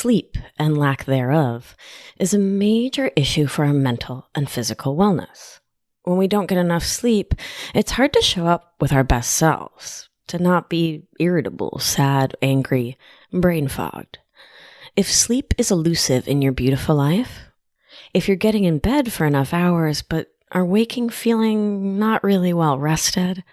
sleep and lack thereof is a major issue for our mental and physical wellness. When we don't get enough sleep, it's hard to show up with our best selves, to not be irritable, sad, angry, brain fogged. If sleep is elusive in your beautiful life, if you're getting in bed for enough hours but are waking feeling not really well rested,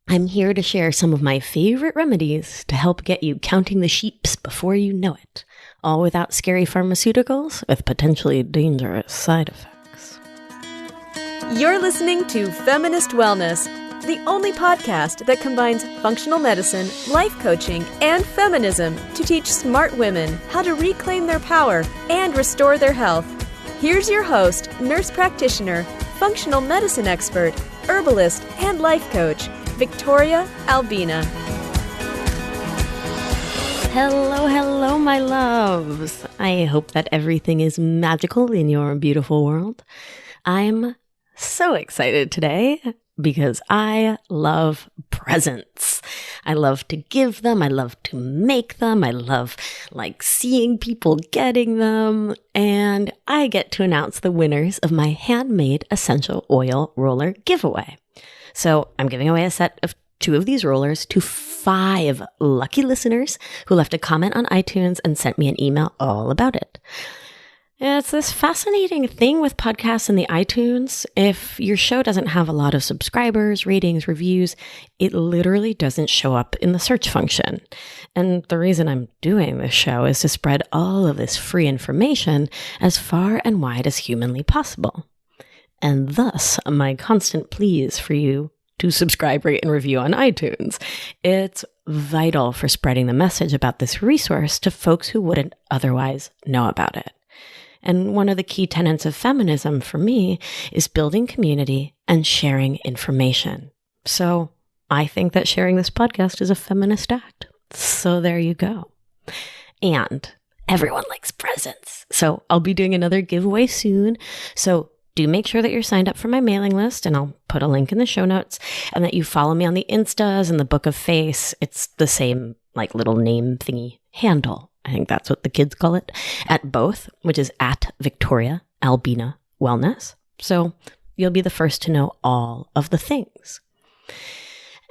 I'm here to share some of my favorite remedies to help get you counting the sheeps before you know it, all without scary pharmaceuticals with potentially dangerous side effects. You're listening to Feminist Wellness, the only podcast that combines functional medicine, life coaching, and feminism to teach smart women how to reclaim their power and restore their health. Here's your host, nurse practitioner, functional medicine expert, herbalist, and life coach, Victoria Albina. Hello, my loves. I hope that everything is magical in your beautiful world. I'm so excited today because I love presents. I love to give them. I love to make them. I love seeing people getting them. And I get to announce the winners of my handmade essential oil roller giveaway. So I'm giving away a set of 2 of these rollers to 5 lucky listeners who left a comment on iTunes and sent me an email all about it. It's this fascinating thing with podcasts and the iTunes. If your show doesn't have a lot of subscribers, ratings, reviews, it literally doesn't show up in the search function. And the reason I'm doing this show is to spread all of this free information as far and wide as humanly possible. And thus, my constant pleas for you to subscribe, rate, and review on iTunes. It's vital for spreading the message about this resource to folks who wouldn't otherwise know about it. And one of the key tenets of feminism for me is building community and sharing information. So I think that sharing this podcast is a feminist act. So there you go. And everyone likes presents. So I'll be doing another giveaway soon. So do make sure that you're signed up for my mailing list, and I'll put a link in the show notes, and that you follow me on the Instas and the Book of Face. It's the same little name thingy handle. I think that's what the kids call it, at both, which is at Victoria Albina Wellness. So you'll be the first to know all of the things.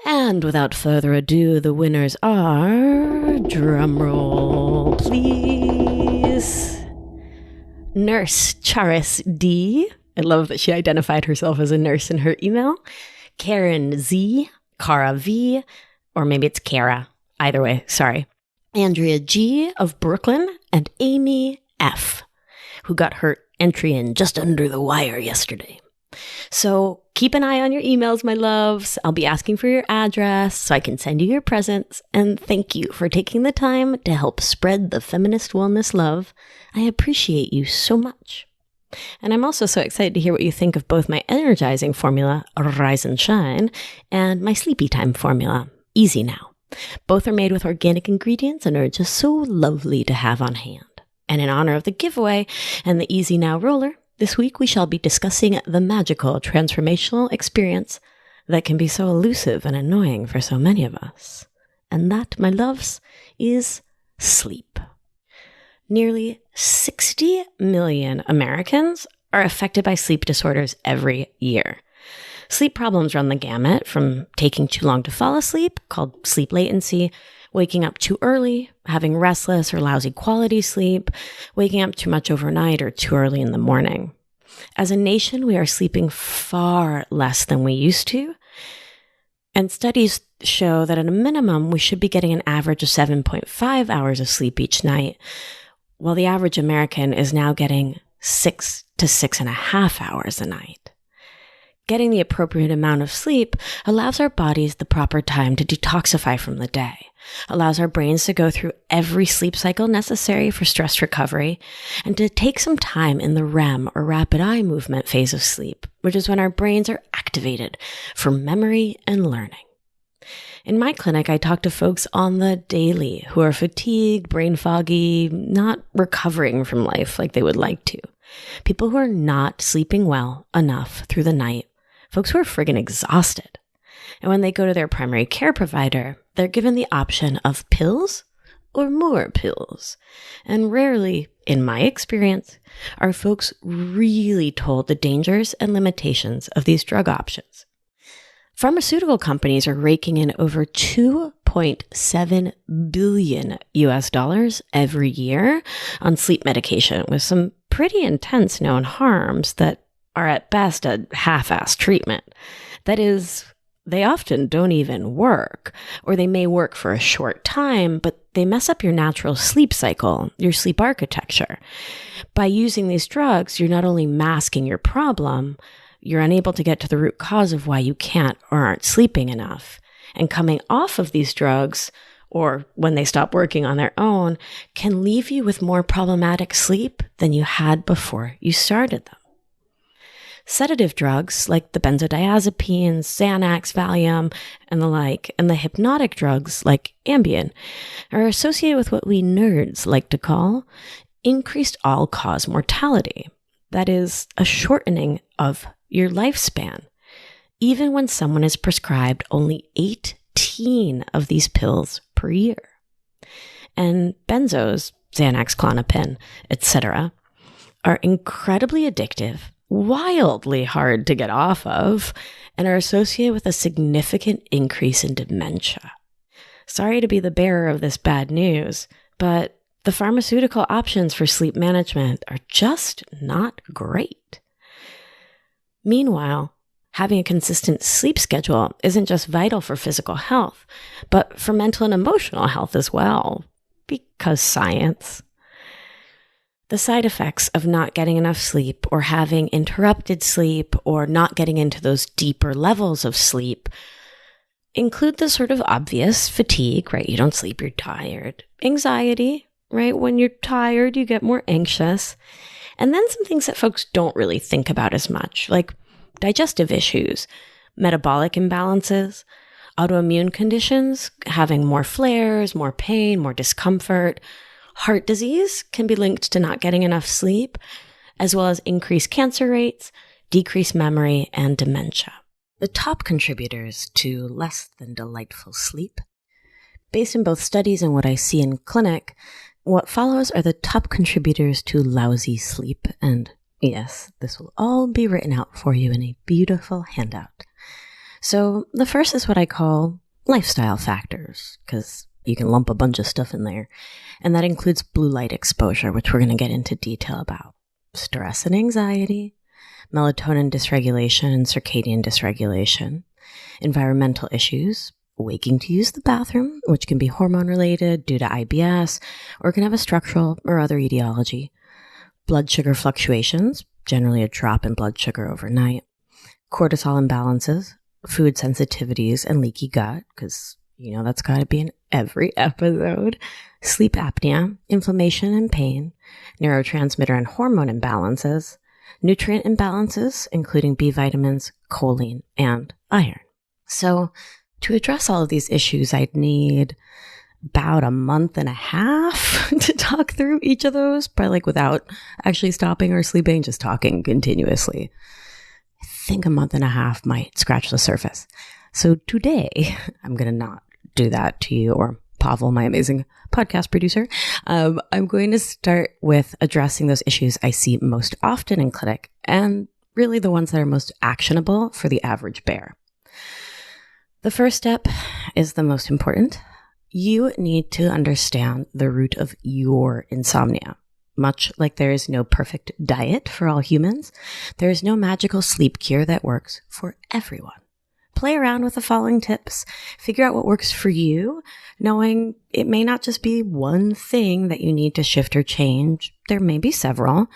And without further ado, the winners are, drumroll please, Nurse Charis D. I love that she identified herself as a nurse in her email. Karen Z, Cara V, or maybe it's Kara. Either way, sorry. Andrea G of Brooklyn, and Amy F, who got her entry in just under the wire yesterday. So keep an eye on your emails, my loves. I'll be asking for your address so I can send you your presents. And thank you for taking the time to help spread the feminist wellness love. I appreciate you so much. And I'm also so excited to hear what you think of both my energizing formula, Rise and Shine, and my sleepy time formula, Easy Now. Both are made with organic ingredients and are just so lovely to have on hand. And in honor of the giveaway and the Easy Now roller, this week we shall be discussing the magical transformational experience that can be so elusive and annoying for so many of us. And that, my loves, is sleep. Nearly 60 million Americans are affected by sleep disorders every year. Sleep problems run the gamut from taking too long to fall asleep, called sleep latency, waking up too early, having restless or lousy quality sleep, waking up too much overnight or too early in the morning. As a nation, we are sleeping far less than we used to, and studies show that at a minimum, we should be getting an average of 7.5 hours of sleep each night, while the average American is now getting 6 to 6.5 hours a night. Getting the appropriate amount of sleep allows our bodies the proper time to detoxify from the day, allows our brains to go through every sleep cycle necessary for stress recovery, and to take some time in the REM or rapid eye movement phase of sleep, which is when our brains are activated for memory and learning. In my clinic, I talk to folks on the daily who are fatigued, brain foggy, not recovering from life like they would like to. People who are not sleeping well enough through the night. Folks who are friggin' exhausted. And when they go to their primary care provider, they're given the option of pills or more pills? And rarely, in my experience, are folks really told the dangers and limitations of these drug options. Pharmaceutical companies are raking in over $2.7 billion US every year on sleep medication, with some pretty intense known harms that are at best a half-assed treatment. That is, they often don't even work, or they may work for a short time, but they mess up your natural sleep cycle, your sleep architecture. By using these drugs, you're not only masking your problem, you're unable to get to the root cause of why you can't or aren't sleeping enough. And coming off of these drugs, or when they stop working on their own, can leave you with more problematic sleep than you had before you started them. Sedative drugs like the benzodiazepines, Xanax, Valium, and the like, and the hypnotic drugs like Ambien are associated with what we nerds like to call increased all-cause mortality. That is, a shortening of your lifespan, even when someone is prescribed only 18 of these pills per year. And benzos, Xanax, Klonopin, etc., are incredibly addictive, wildly hard to get off of, and are associated with a significant increase in dementia. Sorry to be the bearer of this bad news, but the pharmaceutical options for sleep management are just not great. Meanwhile, having a consistent sleep schedule isn't just vital for physical health, but for mental and emotional health as well, because science. The side effects of not getting enough sleep or having interrupted sleep or not getting into those deeper levels of sleep include the sort of obvious fatigue, right? You don't sleep, you're tired. Anxiety, right? When you're tired, you get more anxious. And then some things that folks don't really think about as much, like digestive issues, metabolic imbalances, autoimmune conditions, having more flares, more pain, more discomfort. Heart disease can be linked to not getting enough sleep, as well as increased cancer rates, decreased memory, and dementia. The top contributors to less than delightful sleep, based in both studies and what I see in clinic, what follows are the top contributors to lousy sleep. And yes, this will all be written out for you in a beautiful handout. So the first is what I call lifestyle factors, because you can lump a bunch of stuff in there. And that includes blue light exposure, which we're going to get into detail about. Stress and anxiety, melatonin dysregulation and circadian dysregulation, environmental issues, waking to use the bathroom, which can be hormone related due to IBS, or can have a structural or other etiology, blood sugar fluctuations, generally a drop in blood sugar overnight, cortisol imbalances, food sensitivities, and leaky gut, because that's got to be in every episode, sleep apnea, inflammation and pain, neurotransmitter and hormone imbalances, nutrient imbalances, including B vitamins, choline, and iron. So to address all of these issues, I'd need about a month and a half to talk through each of those, probably without actually stopping or sleeping, just talking continuously. I think a month and a half might scratch the surface. So today, I'm going to not do that to you or Pavel, my amazing podcast producer. I'm going to start with addressing those issues I see most often in clinic and really the ones that are most actionable for the average bear. The first step is the most important. You need to understand the root of your insomnia. Much like there is no perfect diet for all humans, there is no magical sleep cure that works for everyone. Play around with the following tips. Figure out what works for you, knowing it may not just be one thing that you need to shift or change. There may be several,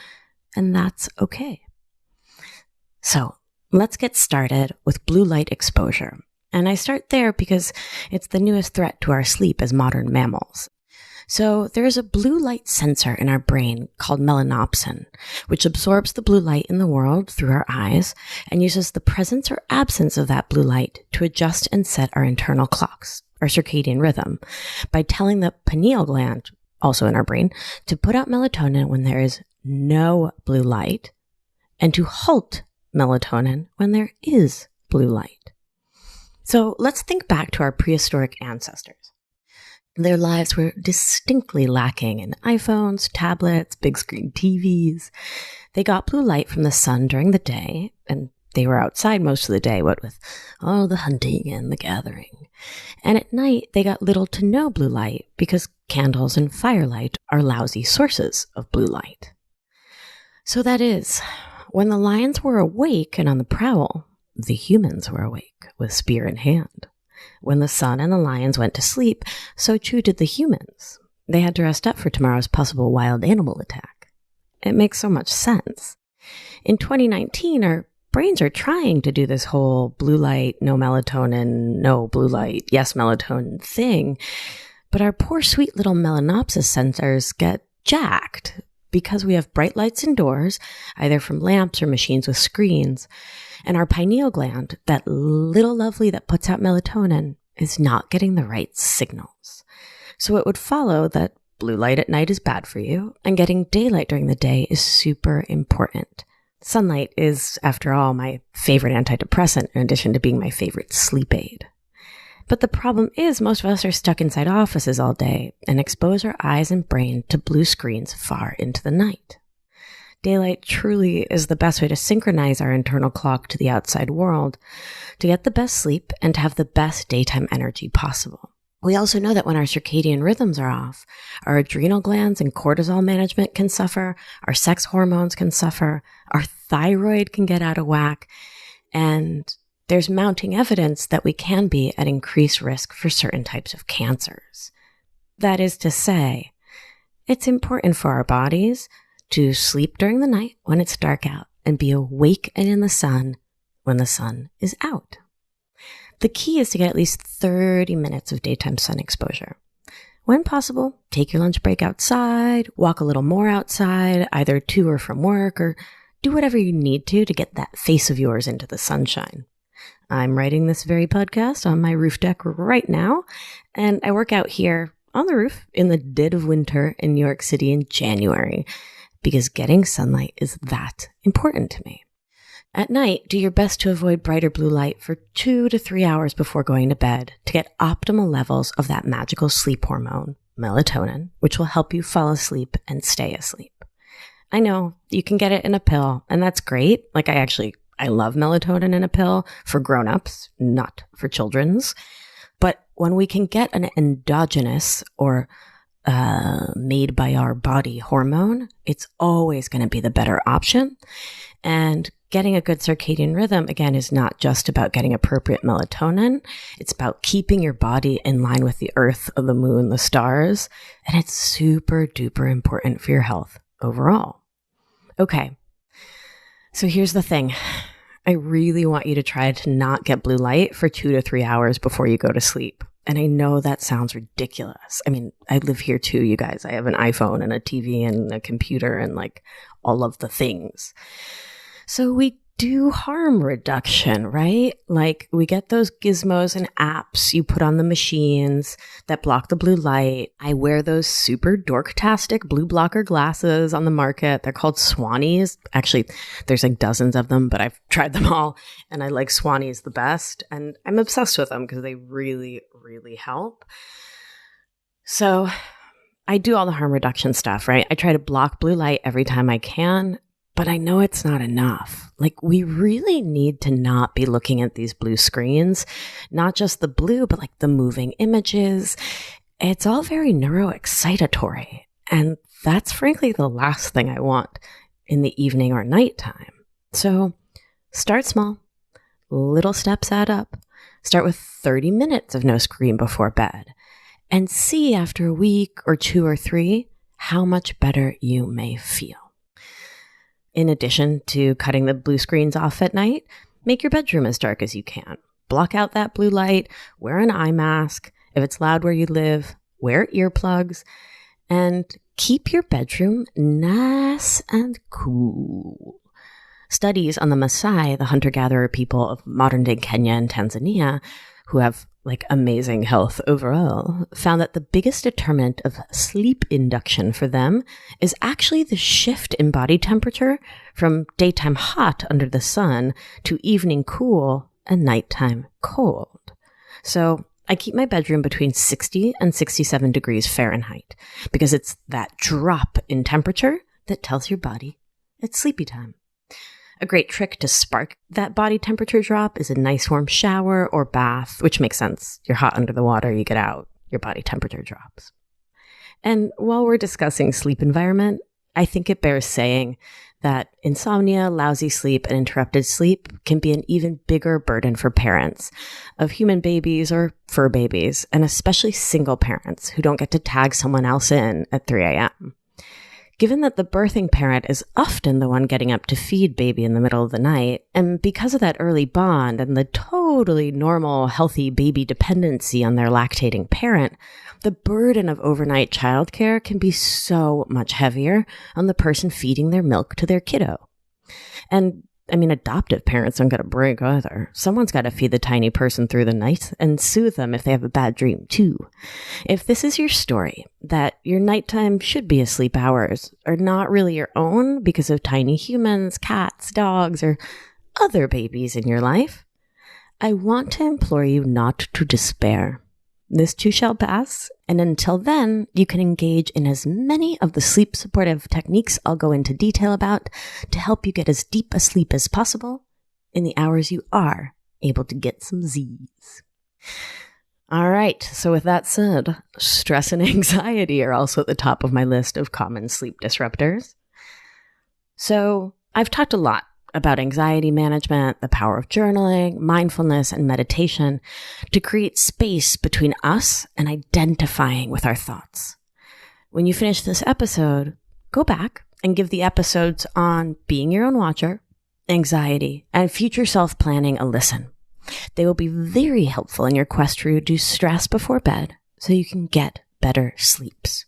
and that's okay. So let's get started with blue light exposure. And I start there because it's the newest threat to our sleep as modern mammals. So there is a blue light sensor in our brain called melanopsin, which absorbs the blue light in the world through our eyes and uses the presence or absence of that blue light to adjust and set our internal clocks, our circadian rhythm, by telling the pineal gland, also in our brain, to put out melatonin when there is no blue light and to halt melatonin when there is blue light. So let's think back to our prehistoric ancestors. Their lives were distinctly lacking in iPhones, tablets, big screen TVs. They got blue light from the sun during the day, and they were outside most of the day, what with all the hunting and the gathering. And at night, they got little to no blue light because candles and firelight are lousy sources of blue light. So that is, when the lions were awake and on the prowl, the humans were awake with spear in hand. When the sun and the lions went to sleep, so too did the humans. They had to rest up for tomorrow's possible wild animal attack. It makes so much sense. In 2019, our brains are trying to do this whole blue light, no melatonin, no blue light, yes melatonin thing, but our poor sweet little melanopsis sensors get jacked because we have bright lights indoors, either from lamps or machines with screens, and our pineal gland, that little lovely that puts out melatonin, is not getting the right signals. So it would follow that blue light at night is bad for you, and getting daylight during the day is super important. Sunlight is, after all, my favorite antidepressant, in addition to being my favorite sleep aid. But the problem is most of us are stuck inside offices all day and expose our eyes and brain to blue screens far into the night. Daylight truly is the best way to synchronize our internal clock to the outside world, to get the best sleep and to have the best daytime energy possible. We also know that when our circadian rhythms are off, our adrenal glands and cortisol management can suffer, our sex hormones can suffer, our thyroid can get out of whack, and there's mounting evidence that we can be at increased risk for certain types of cancers. That is to say, it's important for our bodies to sleep during the night when it's dark out and be awake and in the sun when the sun is out. The key is to get at least 30 minutes of daytime sun exposure. When possible, take your lunch break outside, walk a little more outside, either to or from work, or do whatever you need to get that face of yours into the sunshine. I'm writing this very podcast on my roof deck right now, and I work out here on the roof in the dead of winter in New York City in January, because getting sunlight is that important to me. At night, do your best to avoid brighter blue light for 2 to 3 hours before going to bed to get optimal levels of that magical sleep hormone, melatonin, which will help you fall asleep and stay asleep. I know you can get it in a pill, and that's great. I love melatonin in a pill for grown-ups, not for children's. But when we can get an endogenous or made by our body hormone, it's always going to be the better option. And getting a good circadian rhythm, again, is not just about getting appropriate melatonin. It's about keeping your body in line with the earth, the moon, the stars. And it's super duper important for your health overall. Okay. So here's the thing. I really want you to try to not get blue light for 2 to 3 hours before you go to sleep. And I know that sounds ridiculous. I mean, I live here too, you guys. I have an iPhone and a TV and a computer and all of the things. So we do harm reduction, right? We get those gizmos and apps you put on the machines that block the blue light. I wear those super dorktastic blue blocker glasses on the market. They're called Swannies. Actually, there's dozens of them, but I've tried them all, and I like Swannies the best. And I'm obsessed with them because they really, really help. So I do all the harm reduction stuff, right? I try to block blue light every time I can. But I know it's not enough. We really need to not be looking at these blue screens, not just the blue, but the moving images. It's all very neuroexcitatory. And that's frankly the last thing I want in the evening or nighttime. So start small. Little steps add up. Start with 30 minutes of no screen before bed. And see after a week or 2 or 3 how much better you may feel. In addition to cutting the blue screens off at night, make your bedroom as dark as you can. Block out that blue light, wear an eye mask. If it's loud where you live, wear earplugs, and keep your bedroom nice and cool. Studies on the Maasai, the hunter-gatherer people of modern-day Kenya and Tanzania, who have amazing health overall, found that the biggest determinant of sleep induction for them is actually the shift in body temperature from daytime hot under the sun to evening cool and nighttime cold. So I keep my bedroom between 60 and 67 degrees Fahrenheit because it's that drop in temperature that tells your body it's sleepy time. A great trick to spark that body temperature drop is a nice warm shower or bath, which makes sense. You're hot under the water, you get out, your body temperature drops. And while we're discussing sleep environment, I think it bears saying that insomnia, lousy sleep, and interrupted sleep can be an even bigger burden for parents of human babies or fur babies, and especially single parents who don't get to tag someone else in at 3 a.m. Given that the birthing parent is often the one getting up to feed baby in the middle of the night, and because of that early bond and the totally normal, healthy baby dependency on their lactating parent, the burden of overnight childcare can be so much heavier on the person feeding their milk to their kiddo. And adoptive parents don't get a break either. Someone's got to feed the tiny person through the night and soothe them if they have a bad dream too. If this is your story, that your nighttime should be asleep hours are not really your own because of tiny humans, cats, dogs, or other babies in your life, I want to implore you not to despair. This too shall pass, and until then, you can engage in as many of the sleep supportive techniques I'll go into detail about to help you get as deep a sleep as possible in the hours you are able to get some Z's. All right, so with that said, stress and anxiety are also at the top of my list of common sleep disruptors. So I've talked a lot about anxiety management, the power of journaling, mindfulness, and meditation to create space between us and identifying with our thoughts. When you finish this episode, go back and give the episodes on being your own watcher, anxiety, and future self-planning a listen. They will be very helpful in your quest to reduce stress before bed so you can get better sleeps.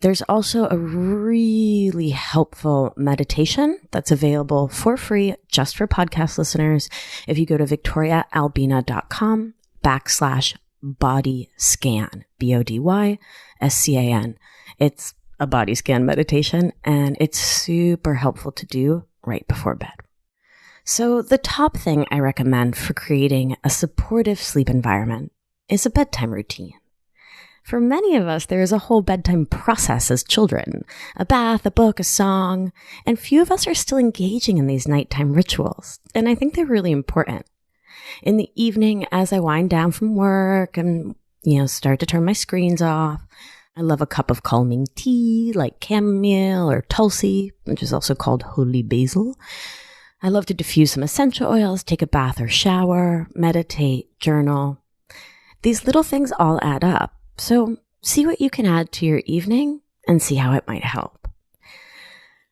There's also a really helpful meditation that's available for free just for podcast listeners if you go to victoriaalbina.com/body scan, BODYSCAN. It's a body scan meditation and it's super helpful to do right before bed. So the top thing I recommend for creating a supportive sleep environment is a bedtime routine. For many of us, there is a whole bedtime process as children, a bath, a book, a song, and few of us are still engaging in these nighttime rituals, and I think they're really important. In the evening, as I wind down from work and, start to turn my screens off, I love a cup of calming tea like chamomile or tulsi, which is also called holy basil. I love to diffuse some essential oils, take a bath or shower, meditate, journal. These little things all add up. So see what you can add to your evening and see how it might help.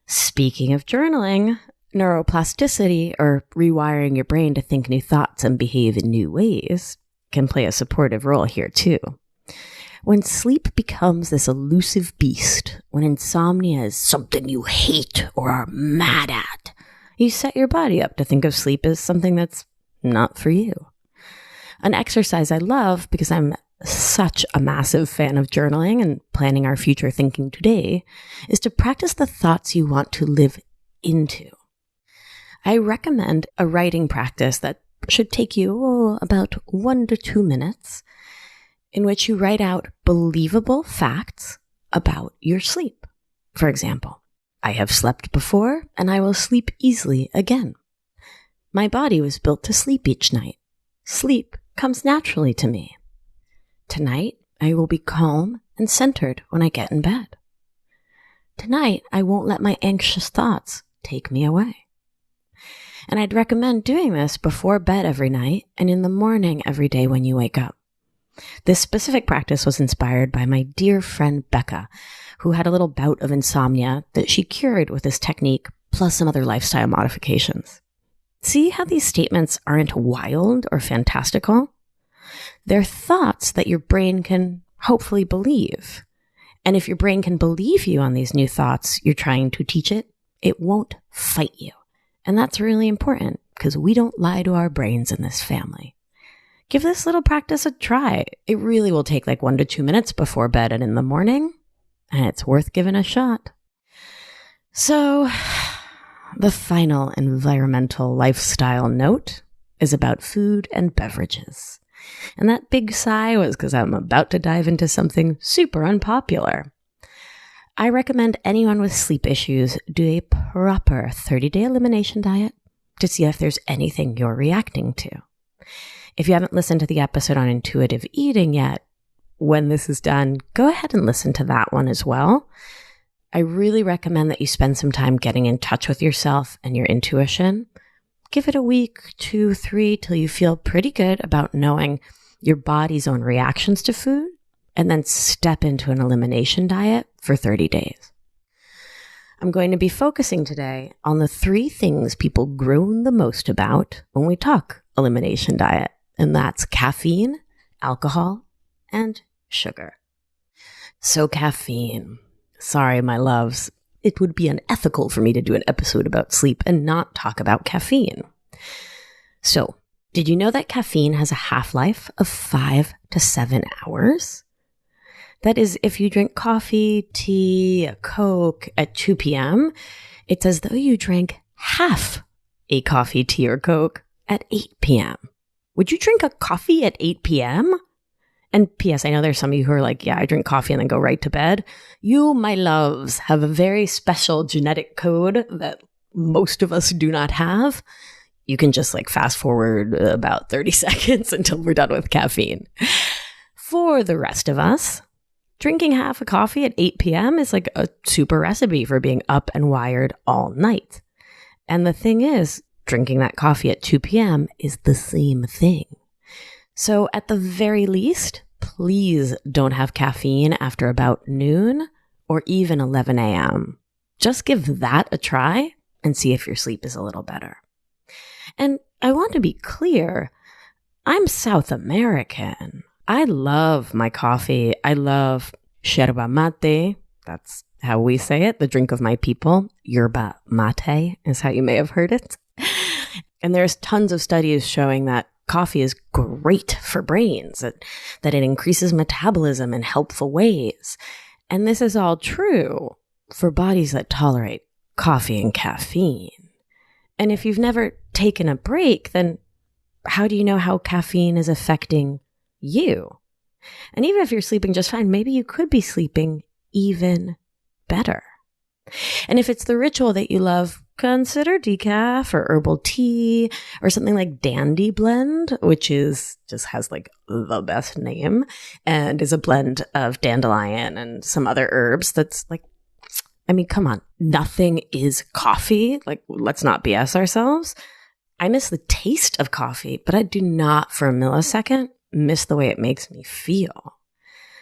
Speaking of journaling, neuroplasticity, or rewiring your brain to think new thoughts and behave in new ways, can play a supportive role here too. When sleep becomes this elusive beast, when insomnia is something you hate or are mad at, you set your body up to think of sleep as something that's not for you. An exercise I love because I'm such a massive fan of journaling and planning our future thinking today is to practice the thoughts you want to live into. I recommend a writing practice that should take you about 1 to 2 minutes in which you write out believable facts about your sleep. For example, I have slept before and I will sleep easily again. My body was built to sleep each night. Sleep comes naturally to me. Tonight, I will be calm and centered when I get in bed. Tonight, I won't let my anxious thoughts take me away. And I'd recommend doing this before bed every night and in the morning every day when you wake up. This specific practice was inspired by my dear friend Becca, who had a little bout of insomnia that she cured with this technique plus some other lifestyle modifications. See how these statements aren't wild or fantastical? They're thoughts that your brain can hopefully believe. And if your brain can believe you on these new thoughts you're trying to teach it, it won't fight you. And that's really important because we don't lie to our brains in this family. Give this little practice a try. It really will take like 1 to 2 minutes before bed and in the morning, and it's worth giving a shot. So, the final environmental lifestyle note is about food and beverages. And that big sigh was because I'm about to dive into something super unpopular. I recommend anyone with sleep issues do a proper 30-day elimination diet to see if there's anything you're reacting to. If you haven't listened to the episode on intuitive eating yet, when this is done, go ahead and listen to that one as well. I really recommend that you spend some time getting in touch with yourself and your intuition. Give it a week, 2, 3, till you feel pretty good about knowing your body's own reactions to food, and then step into an elimination diet for 30 days. I'm going to be focusing today on the 3 things people groan the most about when we talk elimination diet, and that's caffeine, alcohol, and sugar. So caffeine. Sorry, my loves. It would be unethical for me to do an episode about sleep and not talk about caffeine. So, did you know that caffeine has a half-life of 5 to 7 hours? That is, if you drink coffee, tea, a Coke at 2 p.m., it's as though you drank half a coffee, tea, or Coke at 8 p.m. Would you drink a coffee at 8 p.m.? And P.S., I know there's some of you who are like, yeah, I drink coffee and then go right to bed. You, my loves, have a very special genetic code that most of us do not have. You can just like fast forward about 30 seconds until we're done with caffeine. For the rest of us, drinking half a coffee at 8 p.m. is like a super recipe for being up and wired all night. And the thing is, drinking that coffee at 2 p.m. is the same thing. So at the very least, please don't have caffeine after about noon or even 11 a.m. Just give that a try and see if your sleep is a little better. And I want to be clear, I'm South American. I love my coffee. I love yerba mate. That's how we say it, the drink of my people. Yerba mate is how you may have heard it. And there's tons of studies showing that coffee is great for brains, that it increases metabolism in helpful ways. And this is all true for bodies that tolerate coffee and caffeine. And if you've never taken a break, then how do you know how caffeine is affecting you? And even if you're sleeping just fine, maybe you could be sleeping even better. And if it's the ritual that you love, consider decaf or herbal tea or something like Dandy Blend, which just has like the best name and is a blend of dandelion and some other herbs. That's like, I mean, come on, nothing is coffee. Like, let's not BS ourselves. I miss the taste of coffee, but I do not for a millisecond miss the way it makes me feel.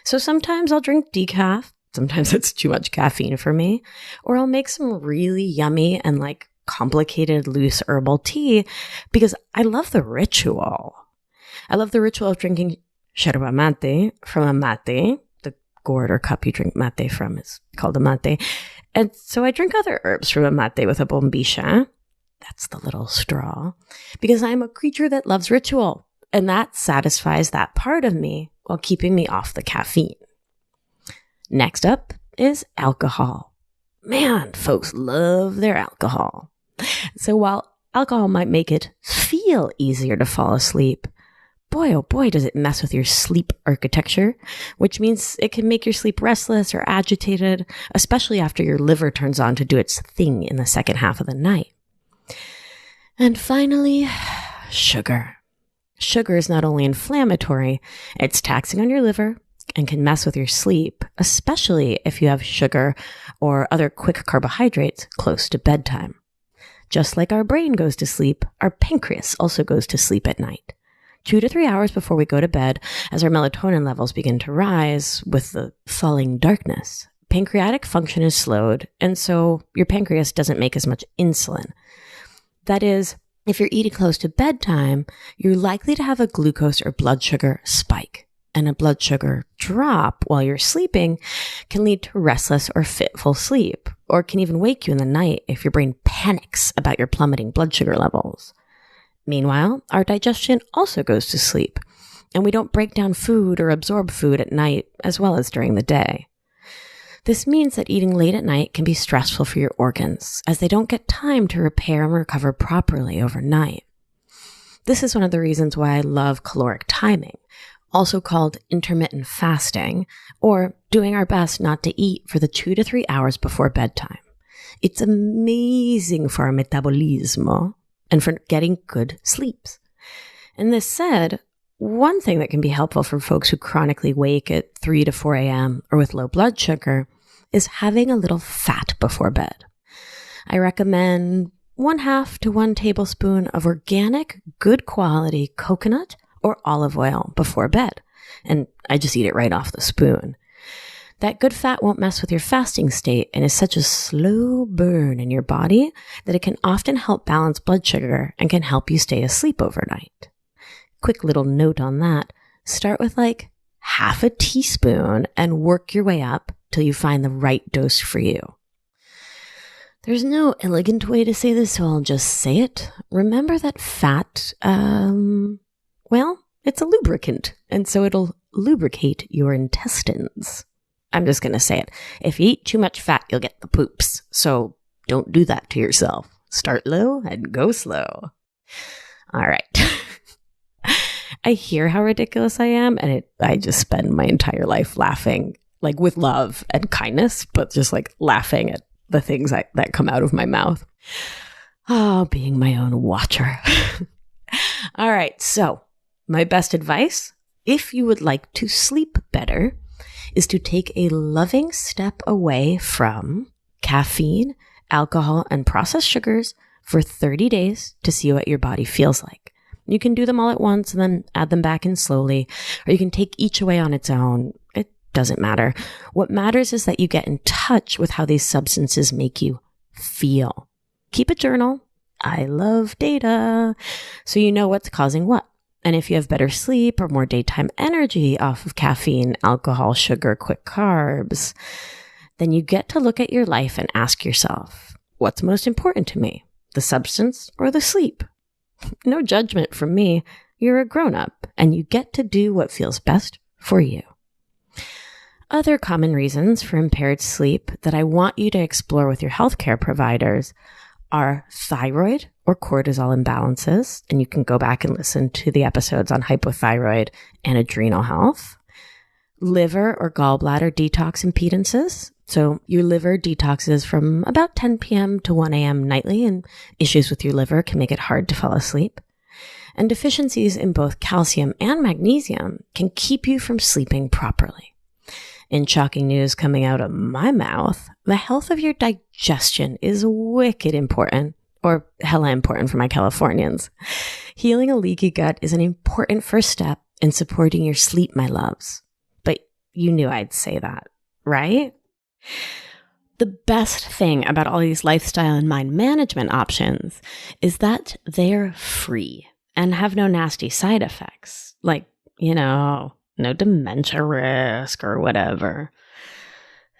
So sometimes I'll drink decaf. Sometimes it's too much caffeine for me. Or I'll make some really yummy and like complicated loose herbal tea because I love the ritual. I love the ritual of drinking yerba mate from a mate. The gourd or cup you drink mate from is called a mate. And so I drink other herbs from a mate with a bombicha. That's the little straw. Because I'm a creature that loves ritual. And that satisfies that part of me while keeping me off the caffeine. Next up is alcohol. Man, folks love their alcohol. So while alcohol might make it feel easier to fall asleep, boy, oh boy, does it mess with your sleep architecture, which means it can make your sleep restless or agitated, especially after your liver turns on to do its thing in the second half of the night. And finally, sugar. Sugar is not only inflammatory, it's taxing on your liver and can mess with your sleep, especially if you have sugar or other quick carbohydrates close to bedtime. Just like our brain goes to sleep, our pancreas also goes to sleep at night. 2 to 3 hours before we go to bed, as our melatonin levels begin to rise with the falling darkness, pancreatic function is slowed, and so your pancreas doesn't make as much insulin. That is, if you're eating close to bedtime, you're likely to have a glucose or blood sugar spike. And a blood sugar drop while you're sleeping can lead to restless or fitful sleep, or can even wake you in the night if your brain panics about your plummeting blood sugar levels. Meanwhile, our digestion also goes to sleep, and we don't break down food or absorb food at night as well as during the day. This means that eating late at night can be stressful for your organs, as they don't get time to repair and recover properly overnight. This is one of the reasons why I love caloric timing, also called intermittent fasting, or doing our best not to eat for the 2 to 3 hours before bedtime. It's amazing for our metabolismo and for getting good sleeps. And this said, one thing that can be helpful for folks who chronically wake at 3 to 4 a.m. or with low blood sugar is having a little fat before bed. I recommend 1/2 to 1 tablespoon of organic, good quality coconut or olive oil before bed. And I just eat it right off the spoon. That good fat won't mess with your fasting state and is such a slow burn in your body that it can often help balance blood sugar and can help you stay asleep overnight. Quick little note on that. Start with like 1/2 teaspoon and work your way up till you find the right dose for you. There's no elegant way to say this, so I'll just say it. Remember that fat, it's a lubricant, and so it'll lubricate your intestines. I'm just going to say it. If you eat too much fat, you'll get the poops. So don't do that to yourself. Start low and go slow. All right. I hear how ridiculous I am, and I just spend my entire life laughing, like with love and kindness, but just like laughing at the things that come out of my mouth. Oh, being my own watcher. All right. So my best advice, if you would like to sleep better, is to take a loving step away from caffeine, alcohol, and processed sugars for 30 days to see what your body feels like. You can do them all at once and then add them back in slowly, or you can take each away on its own. It doesn't matter. What matters is that you get in touch with how these substances make you feel. Keep a journal. I love data. So you know what's causing what. And if you have better sleep or more daytime energy off of caffeine, alcohol, sugar, quick carbs, then you get to look at your life and ask yourself, what's most important to me, the substance or the sleep? No judgment from me. You're a grown-up and you get to do what feels best for you. Other common reasons for impaired sleep that I want you to explore with your healthcare providers are thyroid or cortisol imbalances, and you can go back and listen to the episodes on hypothyroid and adrenal health, liver or gallbladder detox impedances. So your liver detoxes from about 10 p.m. to 1 a.m. nightly, and issues with your liver can make it hard to fall asleep. And deficiencies in both calcium and magnesium can keep you from sleeping properly. In shocking news coming out of my mouth, the health of your digestion is wicked important, or hella important for my Californians. Healing a leaky gut is an important first step in supporting your sleep, my loves. But you knew I'd say that, right? The best thing about all these lifestyle and mind management options is that they're free and have no nasty side effects, like, no dementia risk or whatever.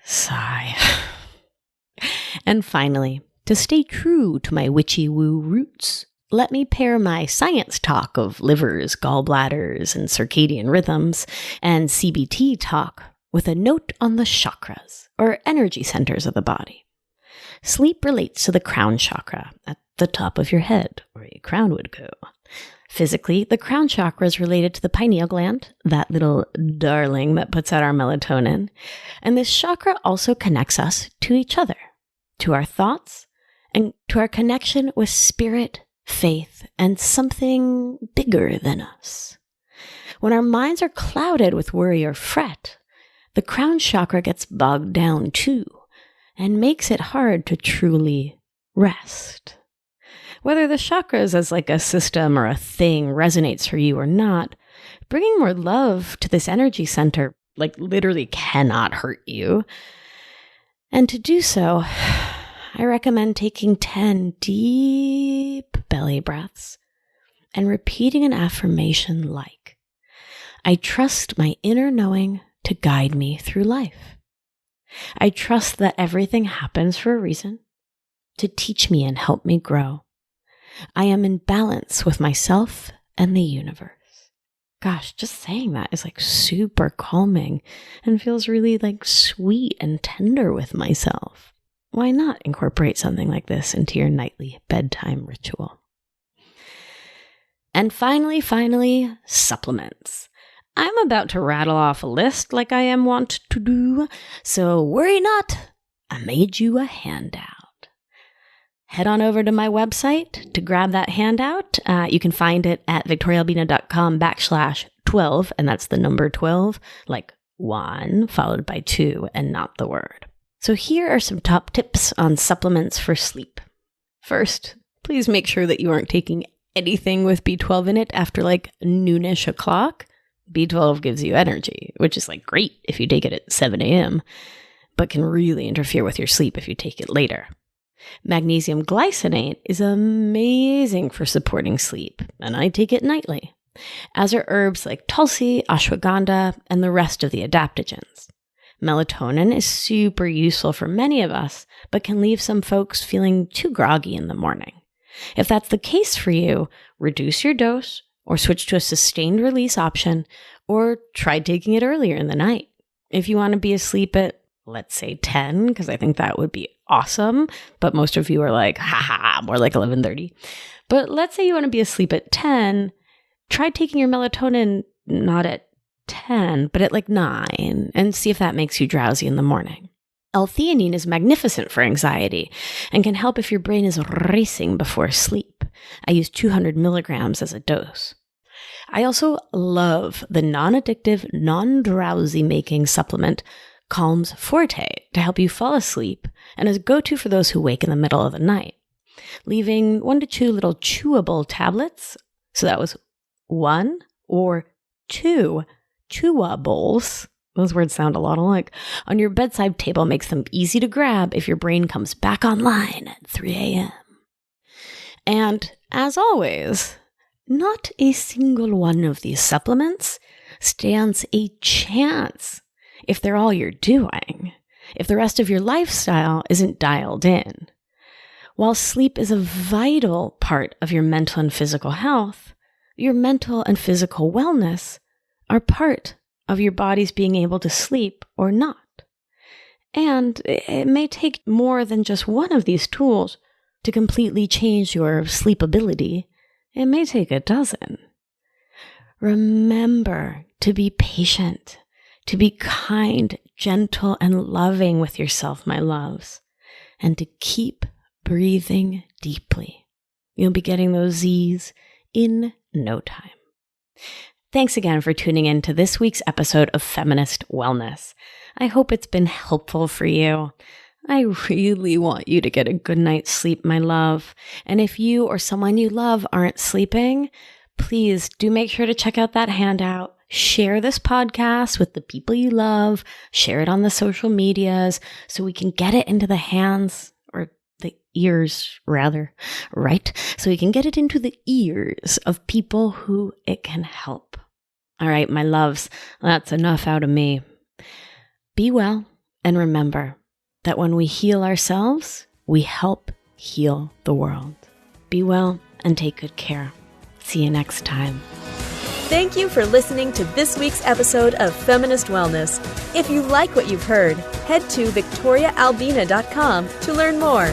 Sigh. And finally, to stay true to my witchy woo roots, let me pair my science talk of livers, gallbladders, and circadian rhythms and CBT talk with a note on the chakras, or energy centers of the body. Sleep relates to the crown chakra at the top of your head, where your crown would go. Physically, the crown chakra is related to the pineal gland, that little darling that puts out our melatonin. And this chakra also connects us to each other, to our thoughts, and to our connection with spirit, faith, and something bigger than us. When our minds are clouded with worry or fret, the crown chakra gets bogged down too, and makes it hard to truly rest. Whether the chakras as like a system or a thing resonates for you or not, bringing more love to this energy center like literally cannot hurt you. And to do so, I recommend taking 10 deep belly breaths and repeating an affirmation like, I trust my inner knowing to guide me through life. I trust that everything happens for a reason, to teach me and help me grow. I am in balance with myself and the universe. Gosh, just saying that is like super calming and feels really like sweet and tender with myself. Why not incorporate something like this into your nightly bedtime ritual? And finally, supplements. I'm about to rattle off a list like I am wont to do, so worry not, I made you a handout. Head on over to my website to grab that handout. You can find it at victoriaalbina.com/12, and that's the number 12, like 1 followed by 2 and not the word. So here are some top tips on supplements for sleep. First, please make sure that you aren't taking anything with B12 in it after like noonish o'clock. B12 gives you energy, which is like great if you take it at 7 a.m., but can really interfere with your sleep if you take it later. Magnesium glycinate is amazing for supporting sleep, and I take it nightly, as are herbs like tulsi, ashwagandha, and the rest of the adaptogens. Melatonin is super useful for many of us, but can leave some folks feeling too groggy in the morning. If that's the case for you, reduce your dose, or switch to a sustained release option, or try taking it earlier in the night. If you want to be asleep at, let's say 10, because I think that would be awesome, but most of you are like, more like 11:30. But let's say you want to be asleep at 10, try taking your melatonin not at 10, but at like 9, and see if that makes you drowsy in the morning. L-theanine is magnificent for anxiety and can help if your brain is racing before sleep. I use 200 milligrams as a dose. I also love the non-addictive, non-drowsy making supplement Calm's Forte to help you fall asleep and is a go-to for those who wake in the middle of the night. Leaving 1 to 2 little chewable tablets, so that was 1 or 2 chewables, those words sound a lot alike, on your bedside table makes them easy to grab if your brain comes back online at 3 a.m. And as always, not a single one of these supplements stands a chance if they're all you're doing, if the rest of your lifestyle isn't dialed in. While sleep is a vital part of your mental and physical health, your mental and physical wellness are part of your body's being able to sleep or not. And it may take more than just one of these tools to completely change your sleepability. It may take a dozen. Remember to be patient, to be kind, gentle, and loving with yourself, my loves, and to keep breathing deeply. You'll be getting those Z's in no time. Thanks again for tuning in to this week's episode of Feminist Wellness. I hope it's been helpful for you. I really want you to get a good night's sleep, my love. And if you or someone you love aren't sleeping, please do make sure to check out that handout. Share this podcast with the people you love. Share it on the social medias so we can get it into the hands, or the ears rather, right? So we can get it into the ears of people who it can help. All right, my loves, that's enough out of me. Be well, and remember that when we heal ourselves, we help heal the world. Be well and take good care. See you next time. Thank you for listening to this week's episode of Feminist Wellness. If you like what you've heard, head to victoriaalbina.com to learn more.